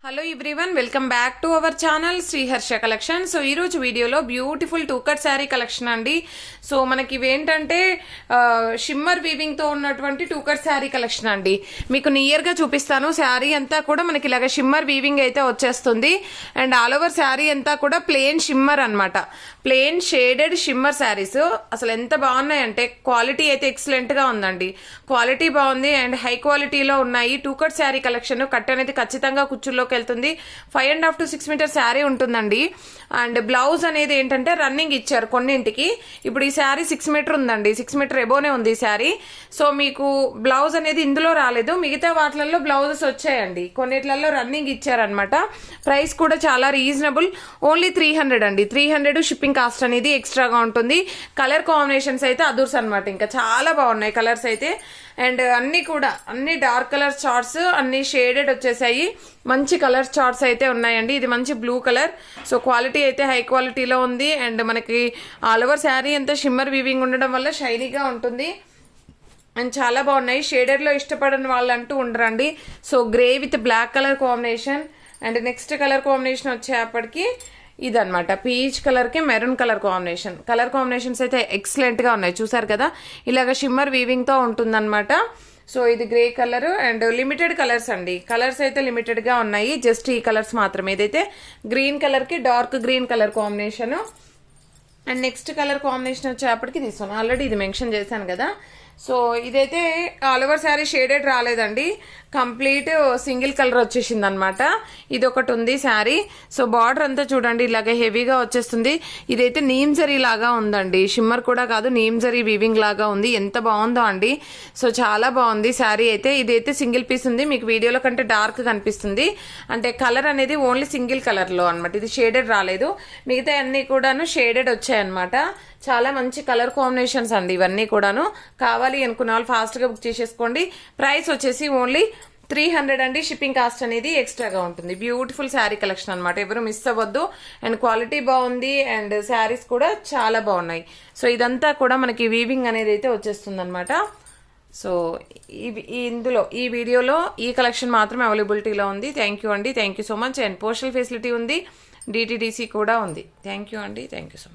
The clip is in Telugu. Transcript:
Hello everyone, welcome back to our channel Sriharsha collection. So ఈరోజు వీడియోలో beautiful two cut sari collection అండి. సో మనకి ఇవేంటంటే షిమ్మర్ వీవింగ్తో ఉన్నటువంటి టూ కట్ శారీ కలెక్షన్ అండి. మీకు నియర్గా చూపిస్తాను. శారీ అంతా కూడా మనకి ఇలాగ షిమ్మర్ వీవింగ్ అయితే వచ్చేస్తుంది. అండ్ ఆల్ ఓవర్ శారీ అంతా కూడా ప్లెయిన్ షిమ్మర్ అనమాట. ప్లెయిన్ షేడెడ్ షిమ్మర్ శారీస్ అసలు ఎంత బాగున్నాయంటే క్వాలిటీ అయితే ఎక్సలెంట్గా ఉందండి. క్వాలిటీ బాగుంది అండ్ హై క్వాలిటీలో ఉన్నాయి. Two cut sari collection. Cut అనేది ఖచ్చితంగా కుచ్చుల్లోకి వెళ్తుంది. 5.5 to 6 మీటర్ శారీ ఉంటుందండి. అండ్ బ్లౌజ్ అనేది ఏంటంటే రన్నింగ్ ఇచ్చారు కొన్నింటికి. ఇప్పుడు ఈ శారీ 6 మీటర్ ఉందండి. 6 మీటర్ ఎబోనే ఉంది ఈ శారీ. సో మీకు బ్లౌజ్ అనేది ఇందులో రాలేదు, మిగతా వాటిలలో బ్లౌజెస్ వచ్చాయండి. కొన్నిట్లలో రన్నింగ్ ఇచ్చారనమాట. ప్రైస్ కూడా చాలా రీజనబుల్, ఓన్లీ 300 అండి. 300 షిప్పింగ్ కాస్ట్ అనేది ఎక్స్ట్రాగా ఉంటుంది. కలర్ కాంబినేషన్స్ అయితే అదర్స్ అనమాట. ఇంకా చాలా బాగున్నాయి కలర్స్ అయితే. అండ్ అన్ని డార్క్ కలర్ చార్ట్స్, అన్ని షేడెడ్ వచ్చేసాయి. మంచి కలర్ చార్ట్స్ అయితే ఉన్నాయండి. ఇది మంచి బ్లూ కలర్. సో క్వాలిటీ అయితే హై క్వాలిటీలో ఉంది. అండ్ మనకి ఆల్ ఓవర్ శారీ అంతా షిమ్మర్ వీవింగ్ ఉండడం వల్ల షైనీగా ఉంటుంది. అండ్ చాలా బాగున్నాయి. షేడెడ్లో ఇష్టపడని వాళ్ళు అంటూ ఉండరండి. So grey with black colour combination. And next colour combination వచ్చేప్పటికి ఇదనమాట, పీచ్ కలర్కి maroon colour combination. Colour combinations అయితే ఎక్సలెంట్గా ఉన్నాయి. చూసారు కదా, ఇలాగ షిమ్మర్ వీవింగ్తో ఉంటుందన్నమాట. సో ఇది grey colour and limited colours అండి. కలర్స్ అయితే లిమిటెడ్గా ఉన్నాయి, జస్ట్ ఈ కలర్స్ మాత్రమే. ఇదైతే గ్రీన్ కలర్కి dark green colour combination. And next colour combination వచ్చేప్పటికి తీసుకున్నాను, ఆల్రెడీ ఇది మెన్షన్ చేశాను కదా. సో ఇదైతే ఆల్ ఓవర్ శారీ షేడెడ్ రాలేదండి, కంప్లీట్ సింగిల్ కలర్ వచ్చేసింది అనమాట. ఇది ఒకటి ఉంది శారీ. సో బార్డర్ అంతా చూడండి ఇలాగ హెవీగా వచ్చేస్తుంది. ఇదైతే నీమ్ జరీ లాగా ఉందండి, షిమ్మర్ కూడా కాదు, నీమ్ జరీ వీవింగ్ లాగా ఉంది. ఎంత బాగుందో అండి. సో చాలా బాగుంది శారీ అయితే. ఇదైతే సింగిల్ పీస్ ఉంది, మీకు వీడియోలో కంటే డార్క్ కనిపిస్తుంది. అంటే కలర్ అనేది ఓన్లీ సింగిల్ కలర్లో అనమాట. ఇది షేడెడ్ రాలేదు, మిగతా అన్ని కూడాను షేడెడ్ వచ్చాయన్నమాట. చాలా మంచి కలర్ కాంబినేషన్స్ అండి ఇవన్నీ కూడాను. కావాలి అనుకున్న వాళ్ళు ఫాస్ట్గా బుక్ చేసేసుకోండి. ప్రైస్ వచ్చేసి ఓన్లీ 300 అండి. షిప్పింగ్ కాస్ట్ అనేది ఎక్స్ట్రాగా ఉంటుంది. బ్యూటిఫుల్ శారీ కలెక్షన్ అనమాట, ఎవరు మిస్ అవ్వద్దు. అండ్ క్వాలిటీ బాగుంది అండ్ శారీస్ కూడా చాలా బాగున్నాయి. సో ఇదంతా కూడా మనకి వీవింగ్ అనేది అయితే వచ్చేస్తుంది అనమాట. సో ఇందులో ఈ వీడియోలో ఈ కలెక్షన్ మాత్రమే అవైలబిలిటీలో ఉంది. థ్యాంక్ యూ అండి, thank you so much. And postal facility ఉంది, DTDC కూడా ఉంది. థ్యాంక్ యూ అండి, థ్యాంక్ యూ సో మచ్.